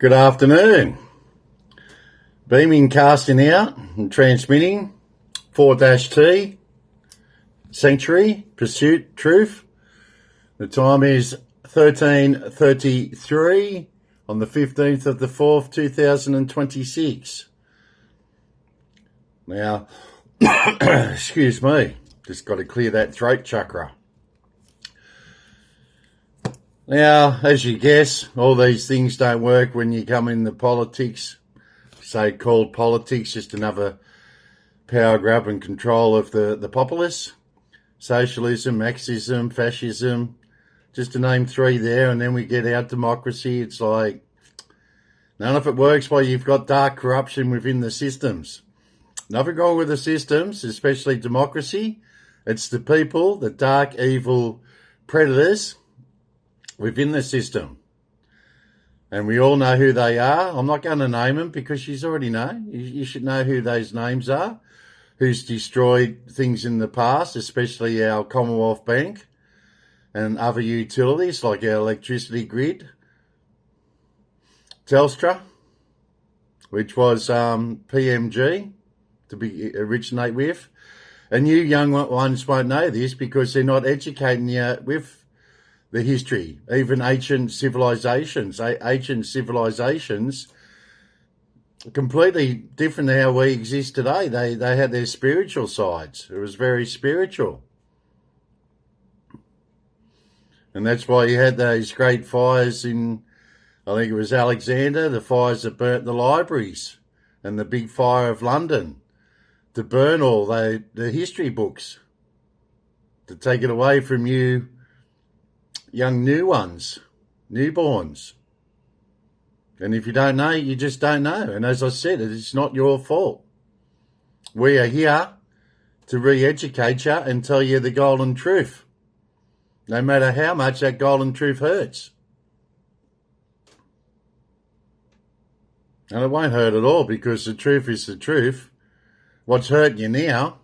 Good afternoon. Beaming, casting out and transmitting 4-T, Sanctuary, Pursuit, Truth. The time is 13:33 on the 15th of the 4th, 2026. Now, excuse me, just got to clear that throat chakra. Now, as you guess, all these things don't work when you come into politics, so-called politics, just another power grab and control of the populace. Socialism, Marxism, fascism, just to name three there, and then we get our democracy. It's like, none of it works while you've got dark corruption within the systems. Nothing wrong with the systems, especially democracy. It's the people, the dark, evil predators within the system. And we all know who they are. I'm not going to name them because you already know. You should know who those names are. Who's destroyed things in the past, especially our Commonwealth Bank and other utilities like our electricity grid. Telstra, which was PMG to originate with. And you young ones won't know this because they're not educating you with the history, even ancient civilizations. Ancient civilizations, completely different to how we exist today. They had their spiritual sides. It was very spiritual. And that's why you had those great fires in, I think it was Alexander, the fires that burnt the libraries, and the big fire of London, to burn all the history books, to take it away from you young newborns. And if you don't know, you just don't know. And as I said, it's not your fault. We are here to re-educate you and tell you the golden truth, no matter how much that golden truth hurts. And it won't hurt at all because the truth is the truth. What's hurting you now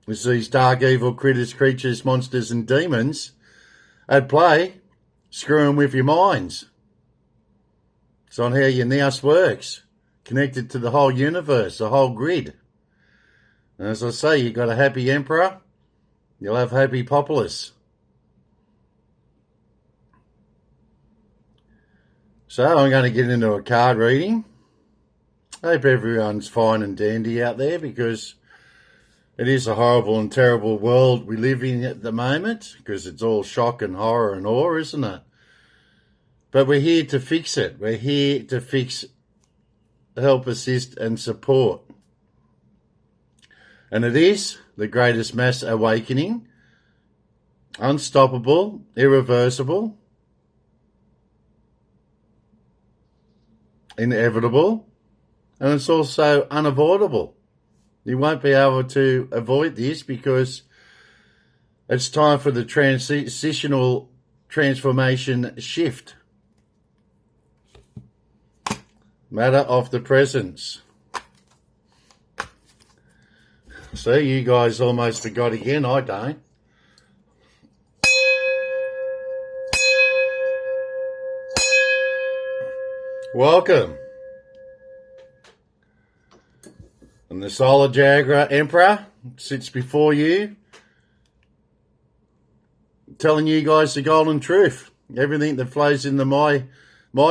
is these dark, evil critters, creatures, monsters and demons at play, screwing with your minds. It's on how your nous works, connected to the whole universe, the whole grid. And as I say, you've got a happy emperor, you'll have happy populace. So I'm going to get into a card reading. I hope everyone's fine and dandy out there because it is a horrible and terrible world we live in at the moment because it's all shock and horror and awe, isn't it? But we're here to fix it. We're here to fix, help, assist and support. And it is the greatest mass awakening, unstoppable, irreversible, inevitable, and it's also unavoidable. You won't be able to avoid this because it's time for the transitional transformation shift. Matter of the presence. See, you guys almost forgot again. I don't. Welcome. And the Solar Jaguar Emperor sits before you, telling you guys the golden truth. Everything that flows into my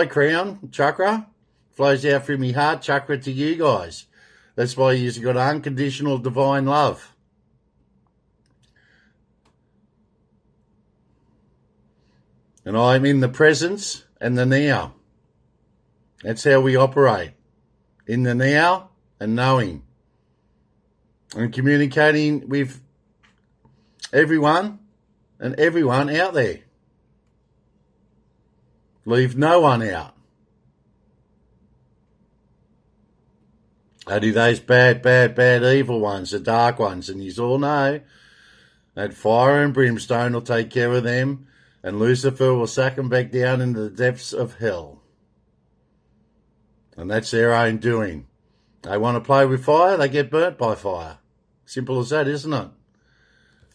crown chakra flows out through my heart chakra to you guys. That's why you've got unconditional divine love. And I'm in the presence and the now. That's how we operate. In the now and knowing. And communicating with everyone and everyone out there. Leave no one out. Only those bad, evil ones, the dark ones. And you all know that fire and brimstone will take care of them. And Lucifer will suck them back down into the depths of hell. And that's their own doing. They want to play with fire, they get burnt by fire. Simple as that, isn't it?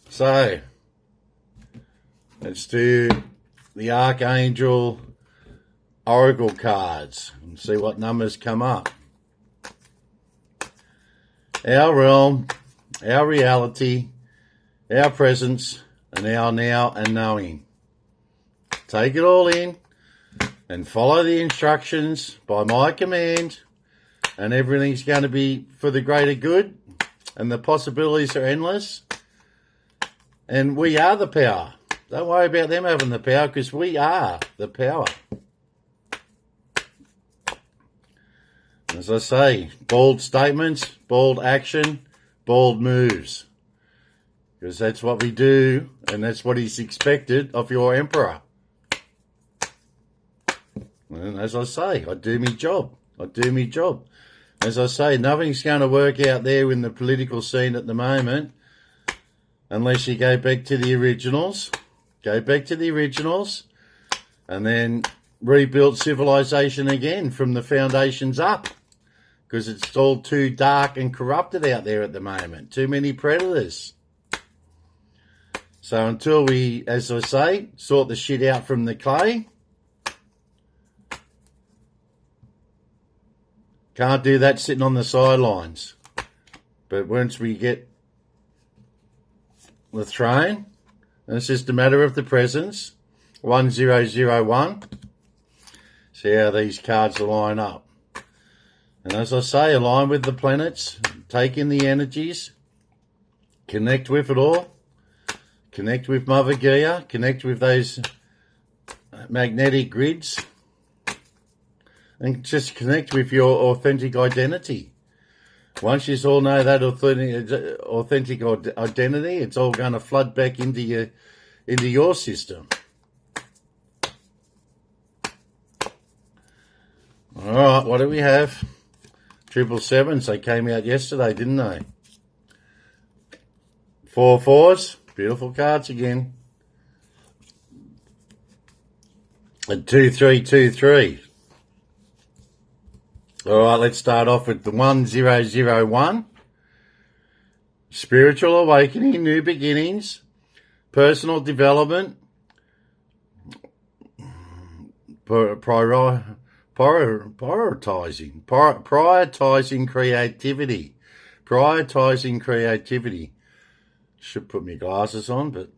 So, let's do the Archangel oracle cards and see what numbers come up. Our realm, our reality, our presence, and our now and knowing. Take it all in and follow the instructions by my command, and everything's going to be for the greater good, and the possibilities are endless. And we are the power. Don't worry about them having the power, because we are the power. As I say, bold statements, bold action, bold moves. Because that's what we do, and that's what is expected of your emperor. And as I say, I do my job. I do my job. As I say, nothing's going to work out there in the political scene at the moment unless you go back to the originals. Go back to the originals and then rebuild civilization again from the foundations up. Because it's all too dark and corrupted out there at the moment. Too many predators. So until we, as I say, sort the shit out from the clay, can't do that sitting on the sidelines. But once we get the throne, and it's just a matter of the presence, 1001, see how these cards line up. And as I say, align with the planets, take in the energies, connect with it all, connect with Mother Gaia, connect with those magnetic grids, and just connect with your authentic identity. Once you all know that authentic identity, it's all going to flood back into your system. All right, what do we have? 777s, they came out yesterday, didn't they? 4 4s, beautiful cards again. And 2 3 2 3. All right, let's start off with the 1001. Spiritual awakening, new beginnings, personal development, prioritizing creativity. Prioritizing creativity. Should put my glasses on,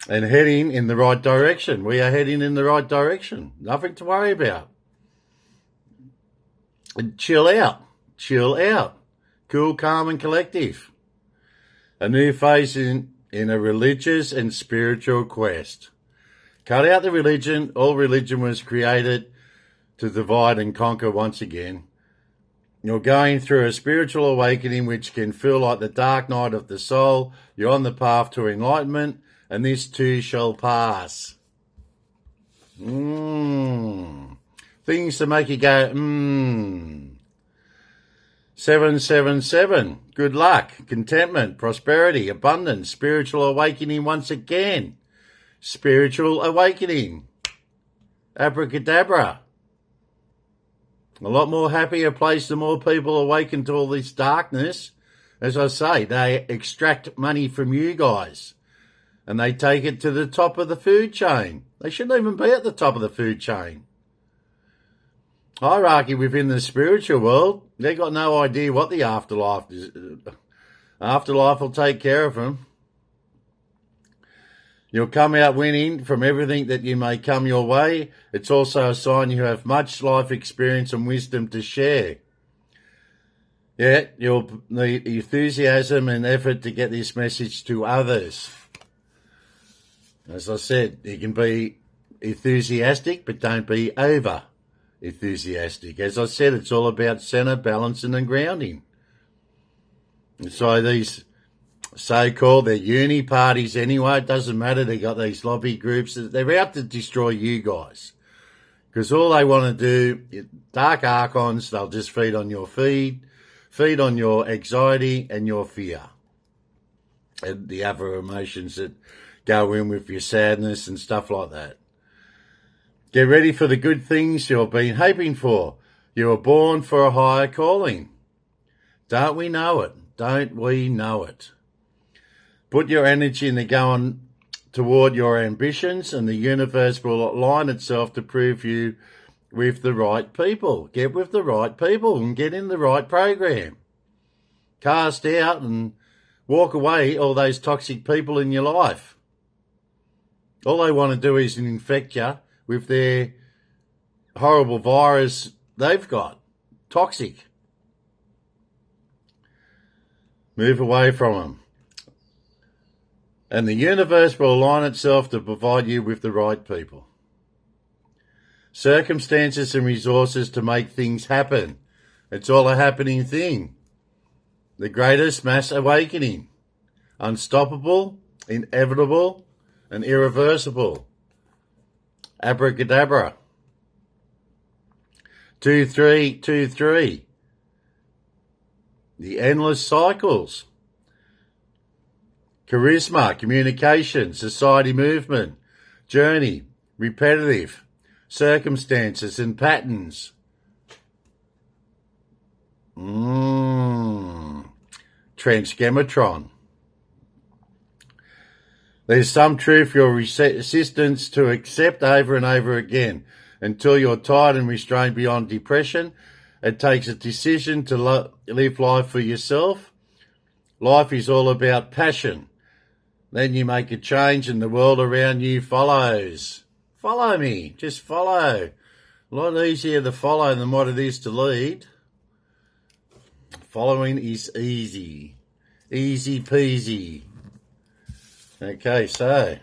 and heading in the right direction. We are heading in the right direction. Nothing to worry about. And chill out. Chill out. Cool, calm, and collective. A new phase in a religious and spiritual quest. Cut out the religion. All religion was created to divide and conquer once again. You're going through a spiritual awakening which can feel like the dark night of the soul. You're on the path to enlightenment, and this too shall pass. Things to make you go, 777. Good luck, contentment, prosperity, abundance, spiritual awakening once again. Spiritual awakening. Abracadabra. A lot more happier place, the more people awaken to all this darkness. As I say, they extract money from you guys and they take it to the top of the food chain. They shouldn't even be at the top of the food chain. Hierarchy within the spiritual world, they've got no idea what the afterlife is. Afterlife will take care of them. You'll come out winning from everything that you may come your way. It's also a sign you have much life experience and wisdom to share. Yeah, the enthusiasm and effort to get this message to others. As I said, you can be enthusiastic, but don't be over enthusiastic. As I said, it's all about center, balancing and grounding. And so these so-called, they're uni parties anyway, it doesn't matter, they got these lobby groups, they're out to destroy you guys. Because all they want to do, dark archons, they'll just feed on your feed on your anxiety and your fear. And the other emotions that go in with your sadness and stuff like that. Get ready for the good things you've been hoping for. You were born for a higher calling. Don't we know it? Don't we know it? Put your energy into going toward your ambitions, and the universe will align itself to prove you with the right people. Get with the right people and get in the right program. Cast out and walk away all those toxic people in your life. All they want to do is infect you with their horrible virus they've got. Toxic. Move away from them. And the universe will align itself to provide you with the right people. Circumstances and resources to make things happen. It's all a happening thing. The greatest mass awakening. Unstoppable, inevitable, and irreversible. Abracadabra. 2323. The endless cycles. Charisma, communication, society movement, journey, repetitive, circumstances and patterns. Transgematron. There's some truth your resistance to accept over and over again until you're tired and restrained beyond depression. It takes a decision to live life for yourself. Life is all about passion. Then you make a change and the world around you follows. Follow me. Just follow. A lot easier to follow than what it is to lead. Following is easy. Easy peasy. Okay, so.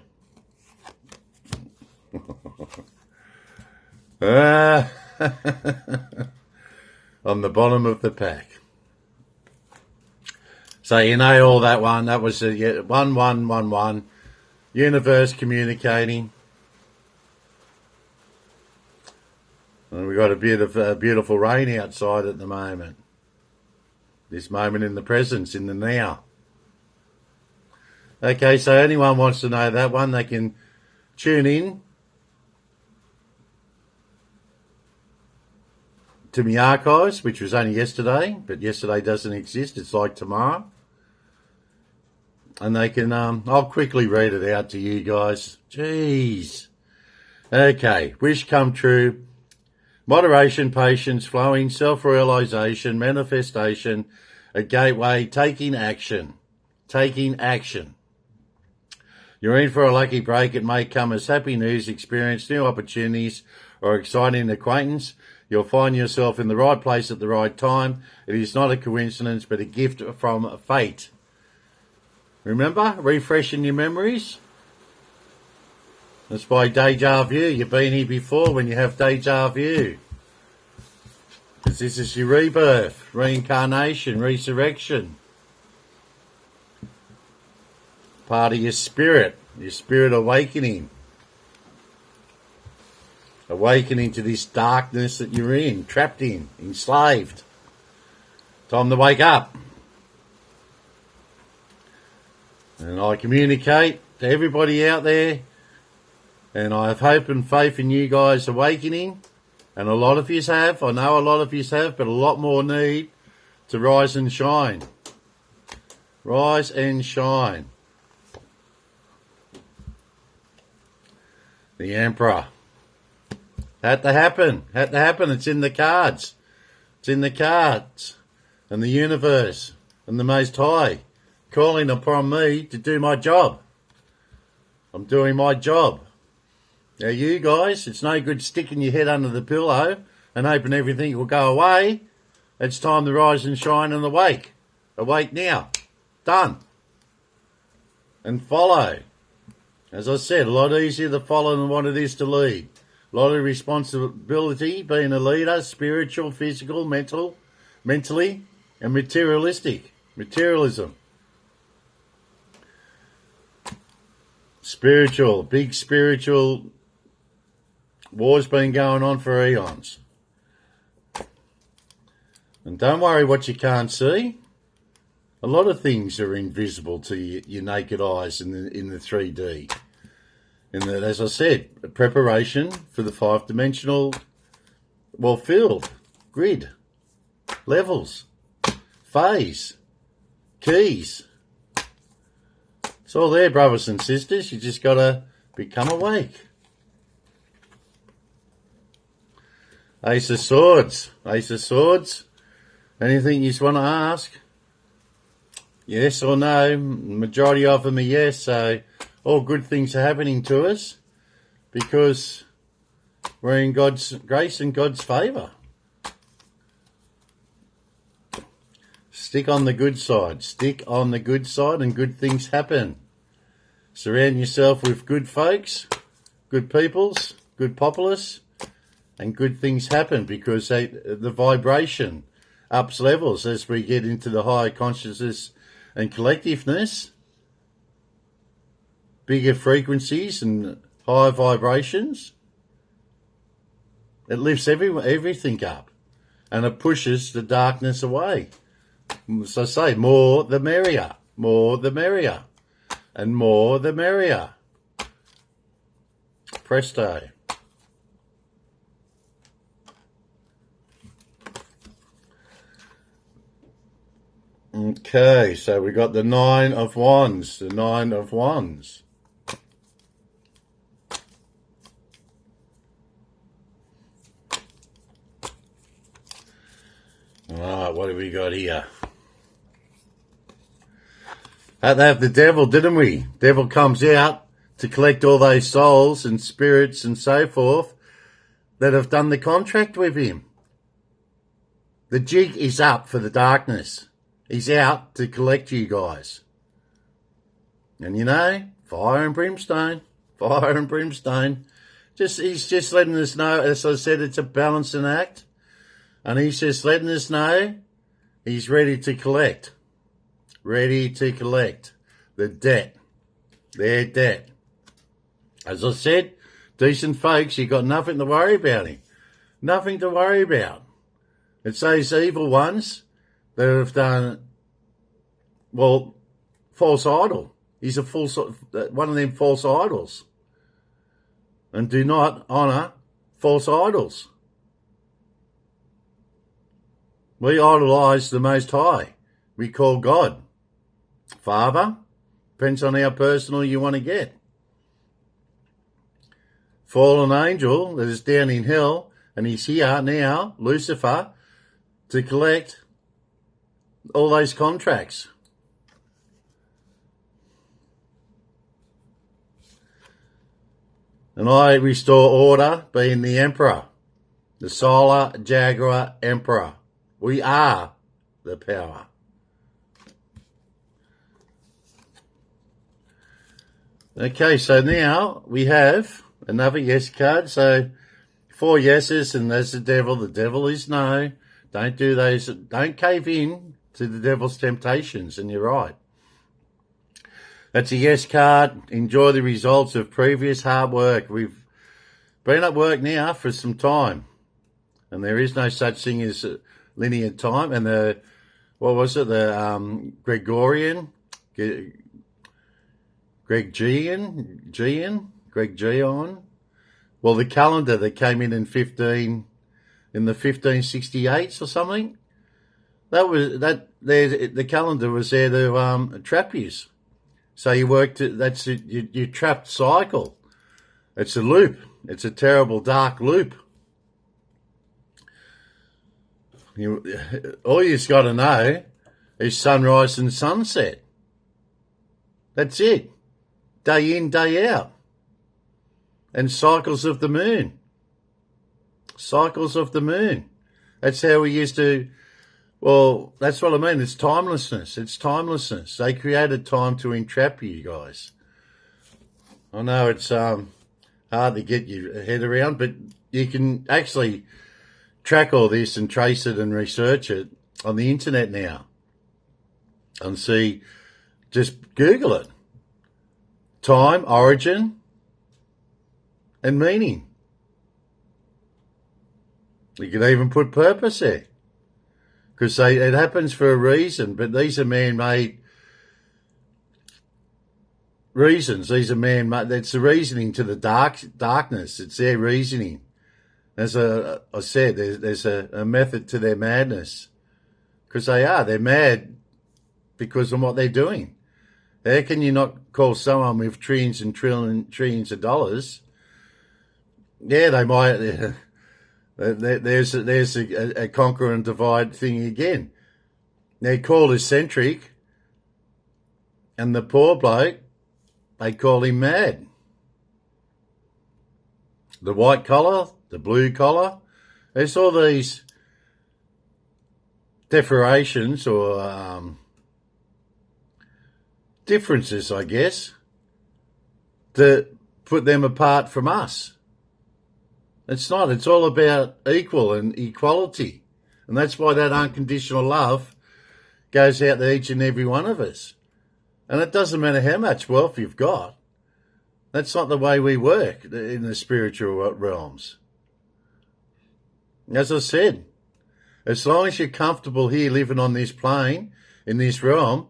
On the bottom of the pack. So you know all that one. That was a 1111. Universe communicating. And we've got a bit of beautiful rain outside at the moment. This moment in the presence, in the now. Okay, so anyone wants to know that one, they can tune in to my archives, which was only yesterday, but yesterday doesn't exist. It's like tomorrow. And they can, I'll quickly read it out to you guys. Jeez. Okay, wish come true. Moderation, patience, flowing, self-realization, manifestation, a gateway, taking action. Taking action. You're in for a lucky break. It may come as happy news, experience, new opportunities, or exciting acquaintance. You'll find yourself in the right place at the right time. It is not a coincidence, but a gift from fate. Remember, refreshing your memories? That's by deja vu. You've been here before when you have deja vu. Because this is your rebirth, reincarnation, resurrection. Part of your spirit awakening. Awakening to this darkness that you're in, trapped in, enslaved. Time to wake up. And I communicate to everybody out there, and I have hope and faith in you guys awakening. And a lot of yous have, I know a lot of yous have, but a lot more need to rise and shine. Rise and shine. The Emperor. Had to happen. It's in the cards. It's in the cards. And the universe and the Most High calling upon me to do my job. I'm doing my job. Now you guys, it's no good sticking your head under the pillow and hoping everything will go away. It's time to rise and shine and awake. Awake now. Done. And follow. As I said, a lot easier to follow than what it is to lead. A lot of responsibility being a leader, spiritual, physical, mentally, and materialistic. Materialism. Spiritual, big spiritual war's been going on for eons. And don't worry what you can't see. A lot of things are invisible to your naked eyes in the 3D. As I said, preparation for the 5-dimensional, field, grid, levels, phase, keys. It's all there, brothers and sisters. You just got to become awake. Ace of Swords. Ace of Swords. Anything you just want to ask? Yes or no? Majority of them are yes. So all good things are happening to us because we're in God's grace and God's favour. Stick on the good side. Stick on the good side and good things happen. Surround yourself with good folks, good peoples, good populace, and good things happen because the vibration ups levels as we get into the higher consciousness and collectiveness, bigger frequencies and higher vibrations. It lifts everything up and it pushes the darkness away. So I say, more the merrier, more the merrier, and more the merrier. Presto. Okay, so we got the Nine of Wands, the Nine of Wands. Alright, what have we got here? Had to have the devil, didn't we? Devil comes out to collect all those souls and spirits and so forth that have done the contract with him. The jig is up for the darkness. He's out to collect you guys. And you know, fire and brimstone, fire and brimstone. He's just letting us know, as I said, it's a balancing act. And he's just letting us know he's ready to collect. Ready to collect the debt. Their debt. As I said, decent folks, you got nothing to worry about him. Nothing to worry about. It's those evil ones that have done, well, false idol. He's a one of them false idols. And do not honour false idols. We idolise the Most High. We call God Father. Depends on how personal you want to get. Fallen angel that is down in hell, and he's here now, Lucifer, to collect all those contracts. And I restore order, being the Emperor, the Solar Jaguar Emperor. We are the power. Okay, so now we have another yes card. So 4 yeses, and there's the devil. The devil is no. Don't do those. Don't cave in to the devil's temptations, and you're right. That's a yes card. Enjoy the results of previous hard work. We've been at work now for some time, and there is no such thing as linear time. And the, what was it? The Gregorian, Gregorian. Well, the calendar that came in the 1568s or something. The calendar was there to trap you. So you worked. That's you trapped cycle. It's a loop. It's a terrible dark loop. All you've got to know is sunrise and sunset. That's it. Day in, day out. And cycles of the moon. Cycles of the moon. That's how we used to, well, that's what I mean. It's timelessness. It's timelessness. They created time to entrap you guys. I know it's hard to get your head around, but you can actually track all this and trace it and research it on the internet now. And see, just Google it. Time, origin, and meaning. You can even put purpose there. Because it happens for a reason, but these are man-made reasons. These are man-made. It's the reasoning to the darkness. It's their reasoning. As I said, there's a method to their madness. Because they're mad because of what they're doing. How can you not call someone with trillions of dollars? Yeah, they There's a conquer and divide thing again. They're called eccentric, and the poor bloke, they call him mad. The white collar, the blue collar, there's all these differentiations or differences, I guess, that put them apart from us. It's not. It's all about equal and equality. And that's why that unconditional love goes out to each and every one of us. And it doesn't matter how much wealth you've got. That's not the way we work in the spiritual realms. As I said, as long as you're comfortable here living on this plane, in this realm,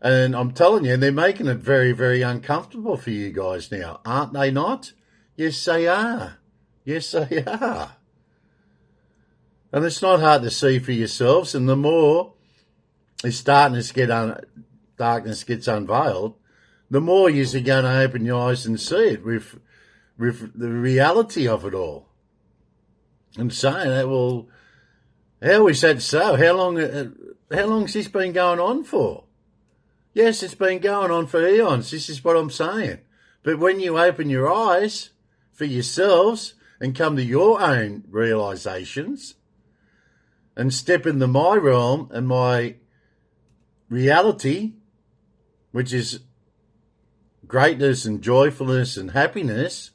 and I'm telling you, they're making it very, very uncomfortable for you guys now, aren't they not? Yes, they are. Yes, they are. And it's not hard to see for yourselves, and the more this darkness gets unveiled, the more you're going to open your eyes and see it with the reality of it all. And saying that, well, how is that so? How long's this been going on for? Yes, it's been going on for eons. This is what I'm saying. But when you open your eyes for yourselves and come to your own realizations and step into my realm and my reality, which is greatness and joyfulness and happiness,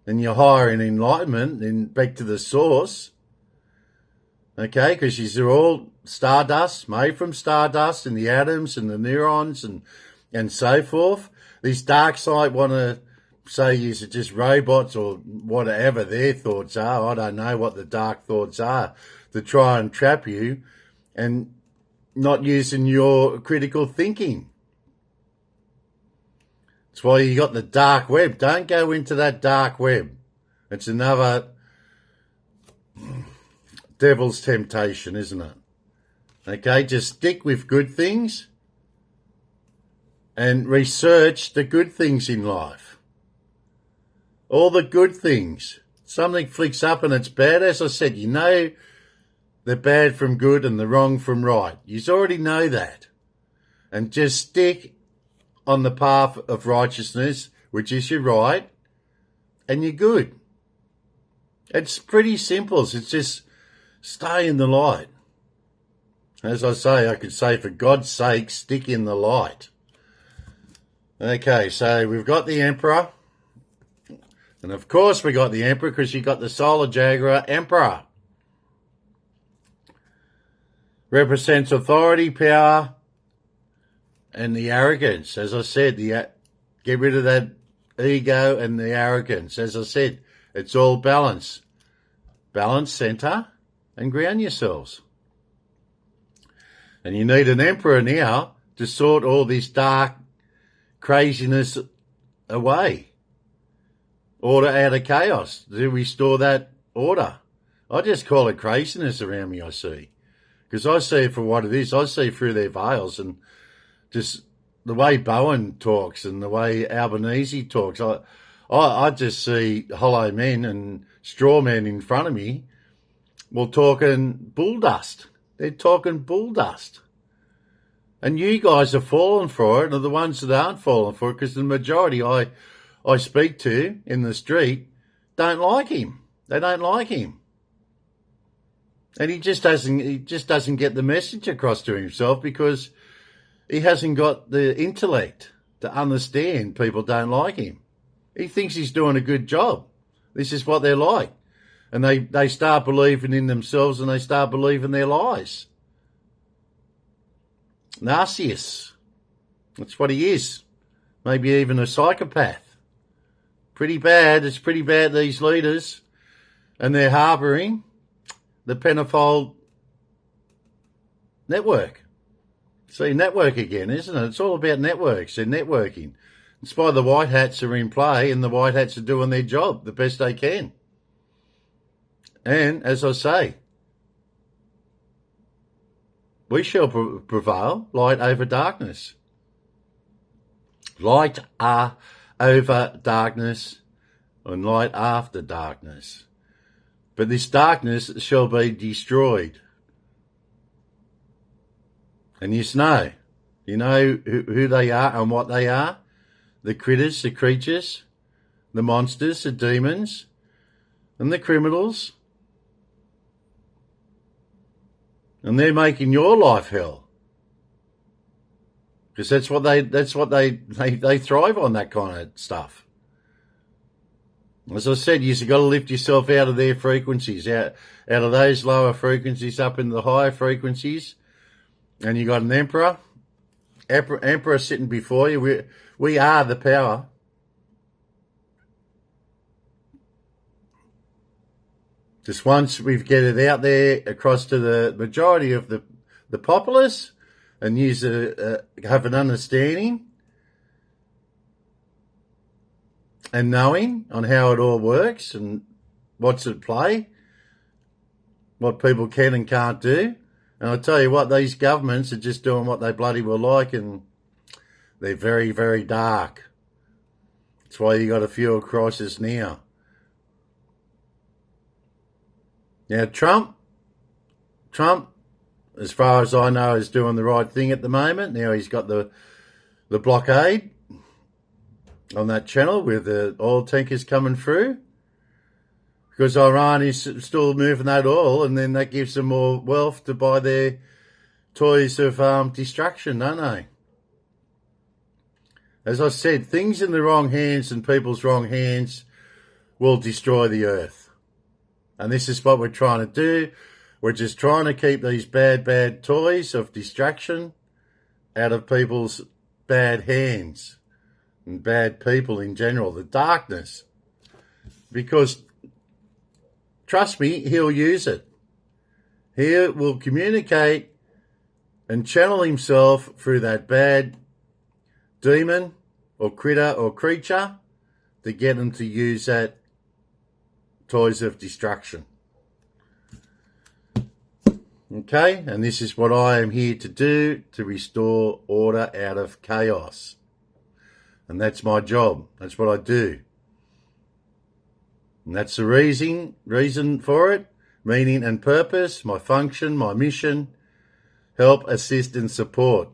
and you're higher in enlightenment and back to the source, okay, because you're all stardust, made from stardust, and the atoms and the neurons and so forth. These dark side want to say you're just robots or whatever their thoughts are. I don't know what the dark thoughts are, to try and trap you and not using your critical thinking. That's why you got the dark web. Don't go into that dark web. It's another devil's temptation, isn't it? Okay, just stick with good things and research the good things in life. All the good things. Something flicks up and it's bad. As I said, you know the bad from good and the wrong from right. You already know that. And just stick on the path of righteousness, which is your right, and you're good. It's pretty simple. It's just stay in the light. As I say, I could say, for God's sake, stick in the light. Okay, so we've got the Emperor. And of course we got the Emperor because you got the Solar Jaguar Emperor. Represents authority, power, and the arrogance. As I said, get rid of that ego and the arrogance. As I said, it's all balance. Balance, centre, and ground yourselves. And you need an emperor now to sort all this dark craziness away. Order out of chaos. To restore that order. I just call it craziness around me, I see. Because I see it for what it is. I see through their veils, and just the way Bowen talks and the way Albanese talks, I just see hollow men and straw men in front of me, well, talking bull dust. They're talking bull dust. And you guys are falling for it, and are the ones that aren't falling for it, because the majority I speak to in the street don't like him. They don't like him. And he just doesn't get the message across to himself because he hasn't got the intellect to understand people don't like him. He thinks he's doing a good job. This is what they're like. And they start believing in themselves and they start believing their lies. Narcissus. That's what he is. Maybe even a psychopath. Pretty bad. It's pretty bad, these leaders. And they're harbouring the Pentafold network. See, network again, isn't it? It's all about networks and networking. It's why the white hats are in play, and the white hats are doing their job the best they can. And, as I say, we shall prevail, light over darkness. Light over darkness, and light after darkness. But this darkness shall be destroyed. And you know who they are and what they are. The critters, the creatures, the monsters, the demons, and the criminals. And they're making your life hell. Because that's what they thrive on, that kind of stuff. As I said, you've got to lift yourself out of their frequencies, out of those lower frequencies up into the higher frequencies. And you got an emperor sitting before you. We are the power. Just once we get it out there across to the majority of the populace and have an understanding and knowing on how it all works and what's at play, what people can and can't do. And I'll tell you what, these governments are just doing what they bloody well like, and they're very, very dark. That's why you got a fuel crisis now. Now, Trump, as far as I know, is doing the right thing at the moment. Now he's got the blockade on that channel with the oil tankers coming through, because Iran is still moving that oil, and then that gives them more wealth to buy their toys of destruction, don't they? As I said, things in the wrong hands and people's wrong hands will destroy the earth. And this is what we're trying to do. We're just trying to keep these bad toys of distraction out of people's bad hands and bad people in general, the darkness. Because, trust me, he'll use it. He will communicate and channel himself through that bad demon or critter or creature to get him to use that toys of destruction. Okay, and this is what I am here to do, to restore order out of chaos. And that's my job. That's what I do. And that's the reason for it, meaning and purpose, my function, my mission, help, assist and support.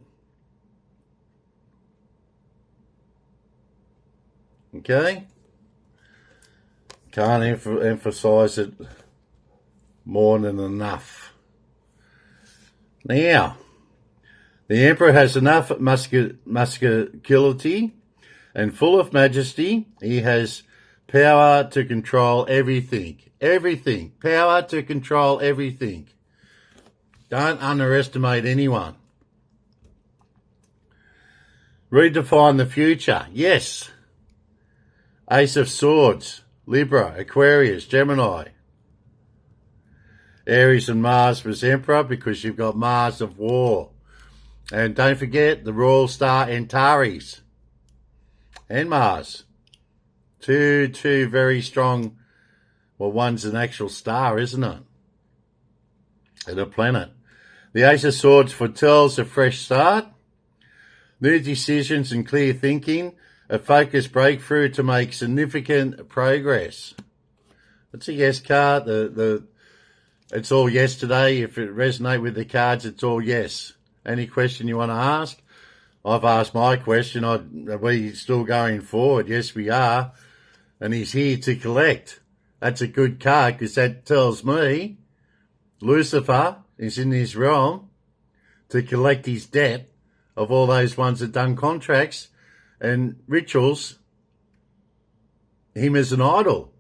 Okay? Can't emphasize it more than enough. Now, the Emperor has enough muscularity and full of majesty. He has power to control everything. Everything. Power to control everything. Don't underestimate anyone. Redefine the future. Yes. Ace of Swords. Libra, Aquarius, Gemini. Aries and Mars was Emperor because you've got Mars of War. And don't forget the Royal Star Antares and Mars. Two very strong, well, one's an actual star, isn't it? And a planet. The Ace of Swords foretells a fresh start, new decisions and clear thinking, a focused breakthrough to make significant progress. It's a yes card. It's all yes today. If it resonates with the cards, it's all yes. Any question you want to ask? I've asked my question. Are we still going forward? Yes, we are. And he's here to collect. That's a good card because that tells me Lucifer is in his realm to collect his debt of all those ones that done contracts and rituals, him as an idol.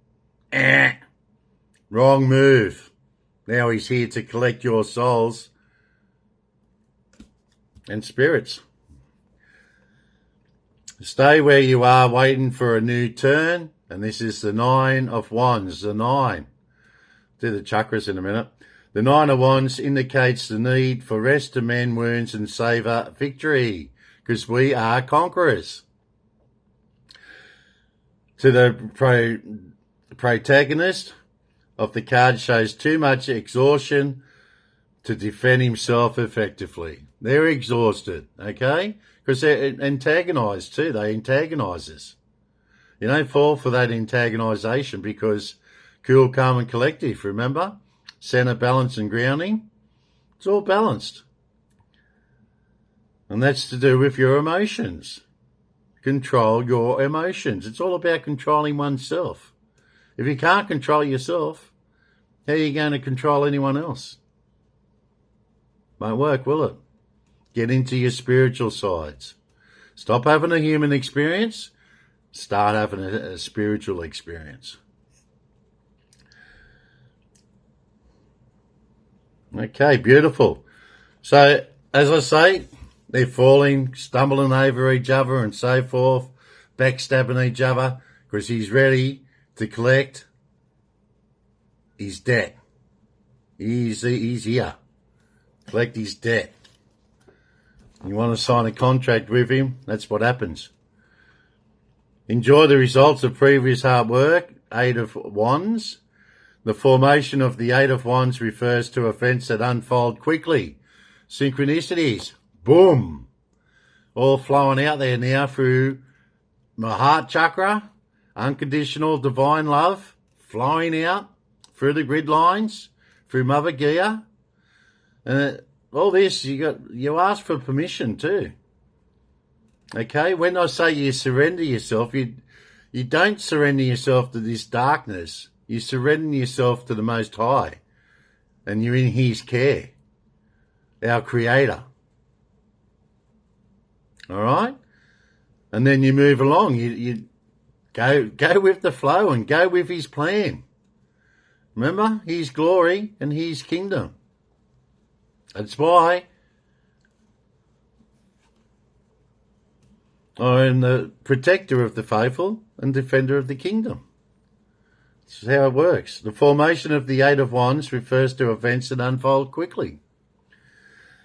Wrong move. Now he's here to collect your souls and spirits. Stay where you are waiting for a new turn. And this is the Nine of Wands, the Nine. Do the chakras in a minute. The Nine of Wands indicates the need for rest to mend wounds and savour victory, because we are conquerors. To the protagonist of the card, shows too much exhaustion to defend himself effectively. They're exhausted, okay? Because they're antagonised too. They antagonise us. You don't fall for that antagonisation because Cool, calm and collective, remember? Center, balance and grounding. It's all balanced. And that's to do with your emotions. Control your emotions. It's all about controlling oneself. If you can't control yourself, how are you going to control anyone else? Won't work, will it? Get into your spiritual sides. Stop having a human experience. Start having a spiritual experience. Okay, beautiful. So, as I say, they're falling, stumbling over each other and so forth, backstabbing each other because he's ready to collect his debt. He's here. Collect his debt. You want to sign a contract with him, that's what happens. Enjoy the results of previous hard work, Eight of Wands. The formation of the Eight of Wands refers to events that unfold quickly. Synchronicities, boom, all flowing out there now through my heart chakra, unconditional divine love, flowing out through the grid lines, through Mother Gaia. All this, you ask for permission too. Okay, when I say you surrender yourself, you don't surrender yourself to this darkness. You surrender yourself to the Most High, and you're in His care, our Creator. All right, and then you move along. You go with the flow and go with His plan. Remember, His glory and His kingdom. That's why I am the protector of the faithful and defender of the kingdom. This is how it works. The formation of the Eight of Wands refers to events that unfold quickly,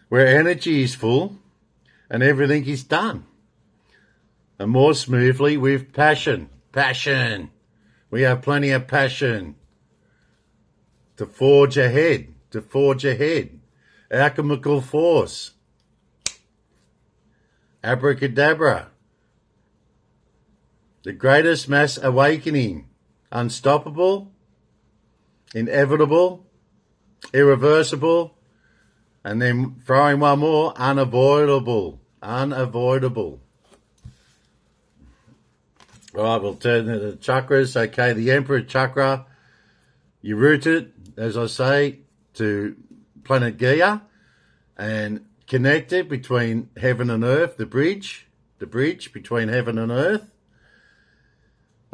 where energy is full and everything is done, and more smoothly with passion. Passion. We have plenty of passion to forge ahead, Alchemical force. Abracadabra. The greatest mass awakening. Unstoppable, inevitable, irreversible, and then throwing one more, unavoidable. Unavoidable. All right, we'll turn to the chakras. Okay, the Emperor chakra, you root it, as I say, to planet Gaia and connect it between heaven and earth, the bridge between heaven and earth.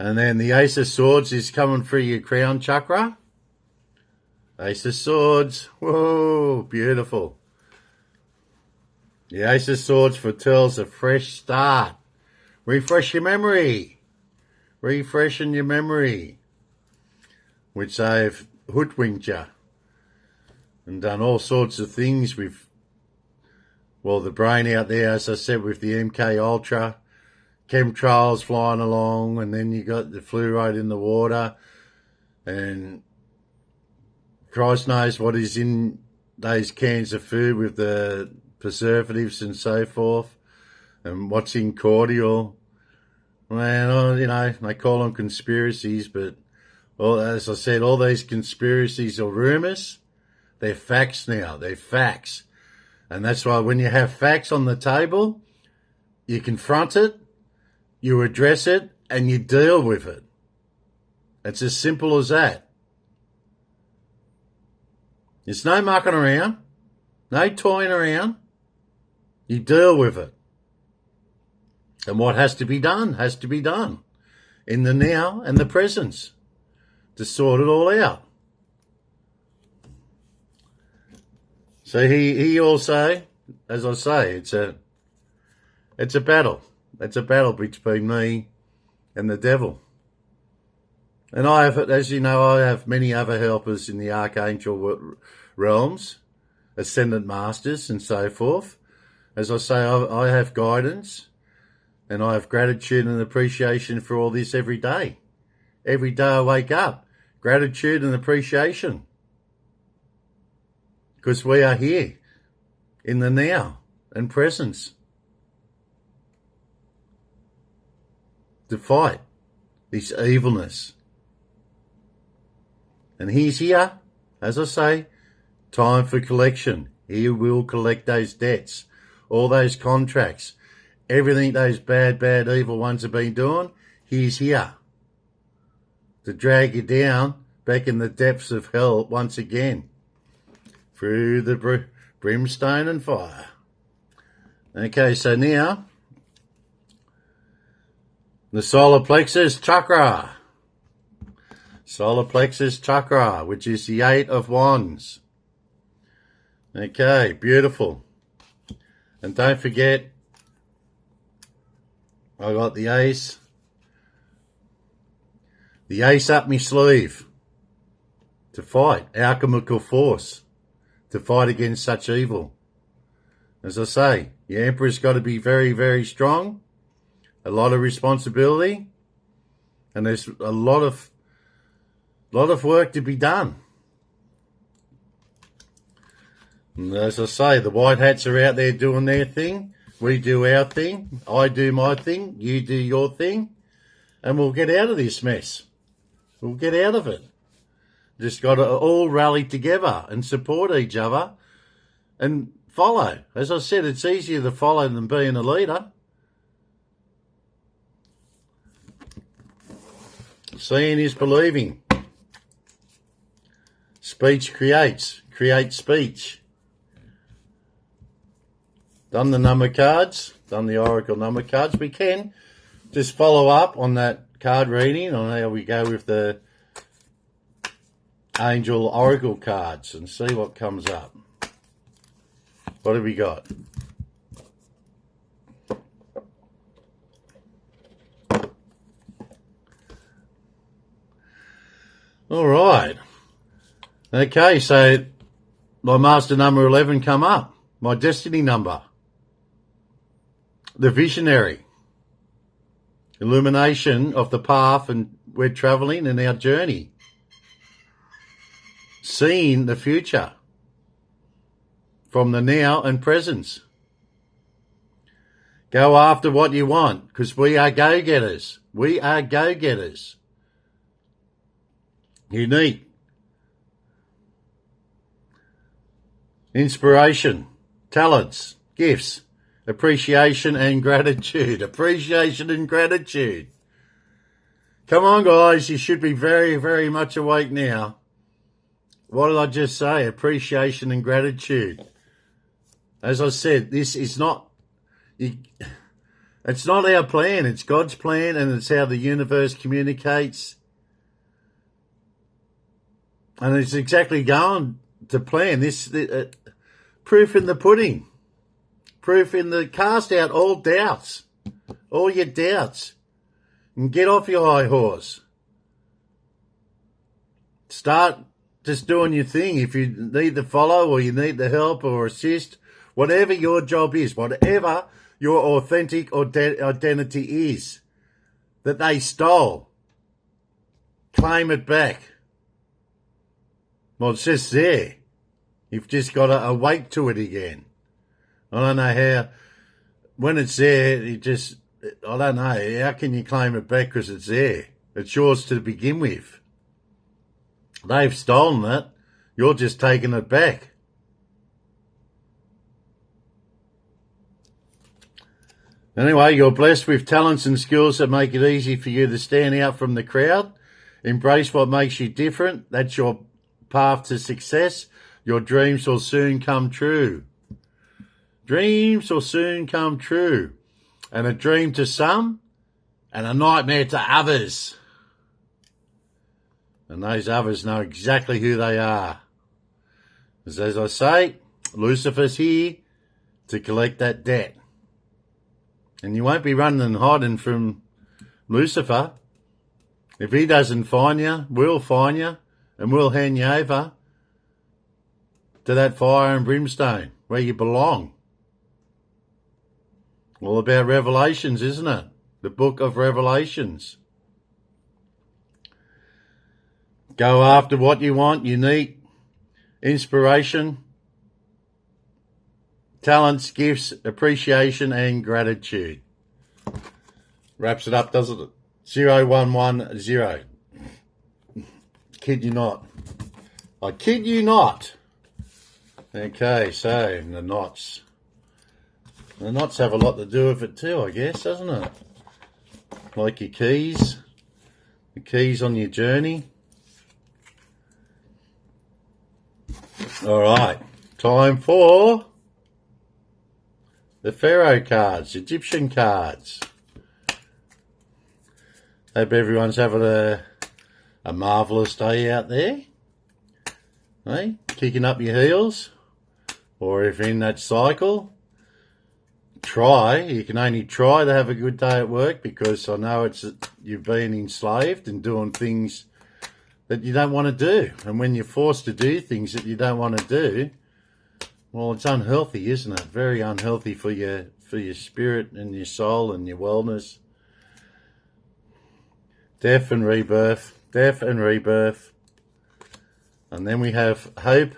And then the Ace of Swords is coming through your crown chakra. Ace of Swords. Whoa, beautiful. The Ace of Swords foretells a fresh start. Refresh your memory. Refreshing your memory. Which they've hoodwinked you and done all sorts of things with, well, the brain out there, as I said, with the MK Ultra. Chemtrails flying along, and then you got the fluoride in the water, and Christ knows what is in those cans of food with the preservatives and so forth, and what's in cordial. Well, you know, they call them conspiracies, but, well, as I said, all these conspiracies are rumours. They're facts now. They're facts. And that's why when you have facts on the table, you confront it, you address it, and you deal with it. It's as simple as that. There's no mucking around, no toying around. You deal with it. And what has to be done has to be done in the now and the presence to sort it all out. So he also, as I say, it's a battle. It's a battle between me and the devil. And I have, as you know, I have many other helpers in the archangel realms, ascendant masters and so forth. As I say, I have guidance and I have gratitude and appreciation for all this every day. Every day I wake up, gratitude and appreciation. Because we are here in the now and presence to fight this evilness. And he's here, as I say, time for collection. He will collect those debts, all those contracts, everything those bad, evil ones have been doing. He's here to drag you down back in the depths of hell once again through the brimstone and fire. Okay, so now the solar plexus chakra. Solar plexus chakra, which is the 8 of Wands. Okay, beautiful. And don't forget, I got the ace. The ace up my sleeve to fight alchemical force, to fight against such evil. As I say, the Emperor's got to be very, very strong, a lot of responsibility, and there's a lot of work to be done. And as I say, the white hats are out there doing their thing. We do our thing. I do my thing. You do your thing. And we'll get out of this mess. We'll get out of it. Just got to all rally together and support each other and follow. As I said, it's easier to follow than being a leader. Seeing is believing. Speech creates speech. Done the number cards, done the oracle number cards. We can just follow up on that card reading on how we go with the angel oracle cards and see what comes up. What have we got? All right. Okay, so my master number 11 come up. My destiny number. The visionary. Illumination of the path and we're travelling in our journey. Seeing the future from the now and presence. Go after what you want because we are go-getters. We are go-getters. Unique. Inspiration, talents, gifts, appreciation and gratitude. Appreciation and gratitude. Come on, guys. You should be very, very much awake now. What did I just say? Appreciation and gratitude. As I said, this is not... It's not our plan. It's God's plan, and it's how the universe communicates. And it's exactly going to plan. This proof in the pudding. Proof in the cast out all doubts. All your doubts. And get off your high horse. Start just doing your thing. If you need to follow or you need the help or assist, whatever your job is, whatever your authentic identity is that they stole, claim it back. Well, it's just there. You've just got to awake to it again. I don't know how, when it's there, I don't know, how can you claim it back because it's there? It's yours to begin with. They've stolen it. You're just taking it back. Anyway, you're blessed with talents and skills that make it easy for you to stand out from the crowd. Embrace what makes you different. That's your path to success. Your dreams will soon come true. Dreams will soon come true. And a dream to some and a nightmare to others. And those others know exactly who they are. As I say, Lucifer's here to collect that debt. And you won't be running and hiding from Lucifer. If he doesn't find you, we'll find you and we'll hand you over to that fire and brimstone where you belong. All about Revelations, isn't it? The book of Revelations. Go after what you want, unique, inspiration, talents, gifts, appreciation and gratitude. Wraps it up, doesn't it? 0110. kid you not. I kid you not. Okay, so the knots. The knots have a lot to do with it too, I guess, doesn't it? Like your keys. The keys on your journey. Alright, time for the Pharaoh cards, Egyptian cards. Hope everyone's having a marvellous day out there. Hey, kicking up your heels. Or if in that cycle, you can only try to have a good day at work, because I know you've been enslaved and doing things that you don't want to do. And when you're forced to do things that you don't want to do, well, it's unhealthy, isn't it? Very unhealthy for your spirit and your soul and your wellness. Death and rebirth. Death and rebirth. And then we have hope.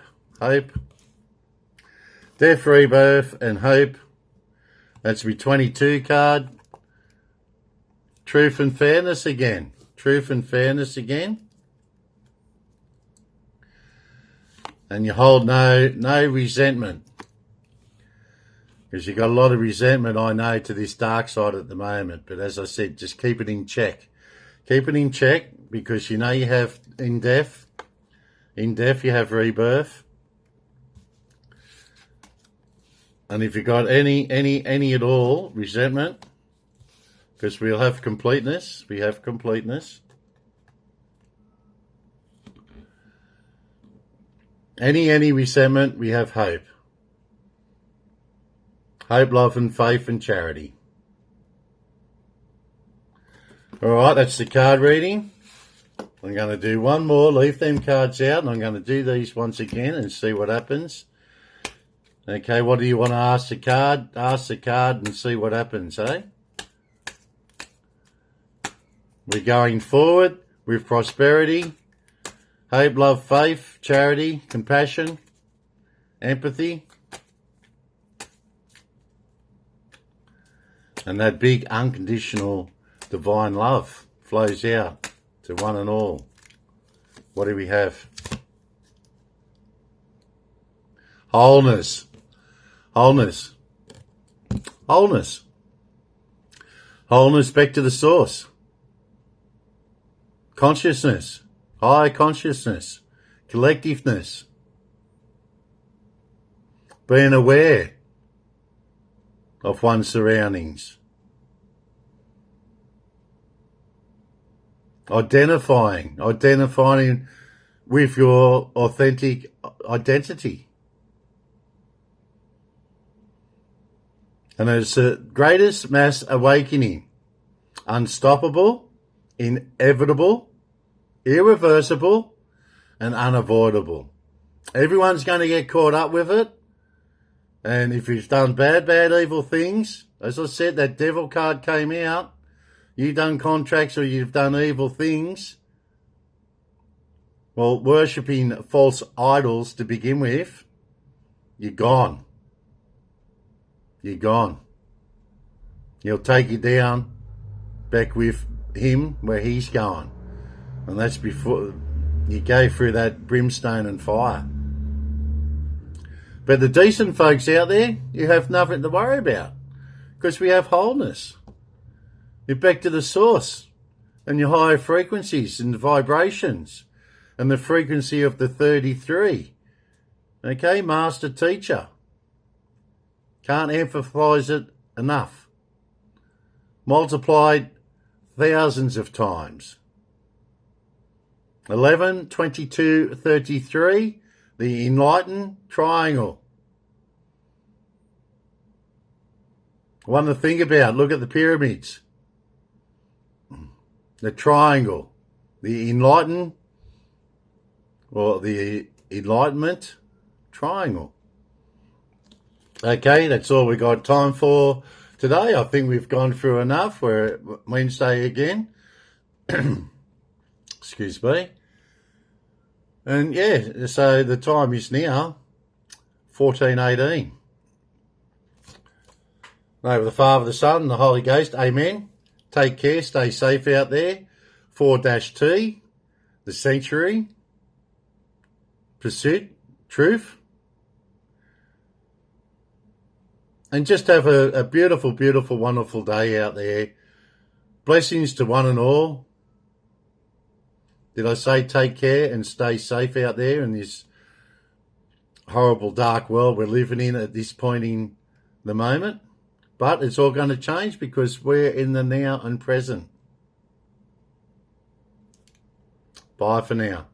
Death, rebirth, and hope. That's my 22 card. Truth and fairness again. Truth and fairness again. And you hold no resentment. Because you've got a lot of resentment, I know, to this dark side at the moment. But as I said, just keep it in check. Keep it in check, because you know you have in death you have rebirth. And if you got any at all resentment, because we'll have completeness, we have completeness. Any resentment, we have hope. Hope, love, and faith, and charity. Alright, that's the card reading. I'm going to do one more, leave them cards out, and I'm going to do these once again and see what happens. Okay, what do you want to ask the card? Ask the card and see what happens, eh? We're going forward with prosperity, hope, love, faith, charity, compassion, empathy. And that big unconditional divine love flows out to one and all. What do we have? Wholeness. Wholeness. Wholeness. Wholeness back to the source. Consciousness. High consciousness. Collectiveness. Being aware of one's surroundings. Identifying with your authentic identity. And it's the greatest mass awakening. Unstoppable, inevitable, irreversible, and unavoidable. Everyone's going to get caught up with it. And if you've done bad, evil things, as I said, that devil card came out. You've done contracts or you've done evil things. Well, worshipping false idols to begin with, you're gone. You're gone. He'll take you down back with him where he's going. And that's before you go through that brimstone and fire. But the decent folks out there, you have nothing to worry about, because we have wholeness. You're back to the source and your higher frequencies and the vibrations and the frequency of the 33. Okay, master teacher. Can't emphasize it enough. Multiplied thousands of times. 11, 22, 33, the enlightened triangle. One to think about, look at the pyramids. The triangle, the enlightened, or the enlightenment triangle. Okay, that's all we got time for today. I think we've gone through enough. We're Wednesday again. Excuse me. And yeah, so the time is now 14:18. Over the Father, the Son, and the Holy Ghost. Amen. Take care. Stay safe out there. 4-T, the Sanctuary. pursuit, truth. And just have a beautiful, beautiful, wonderful day out there. Blessings to one and all. Did I say take care and stay safe out there in this horrible dark world we're living in at this point in the moment? But it's all going to change because we're in the now and present. Bye for now.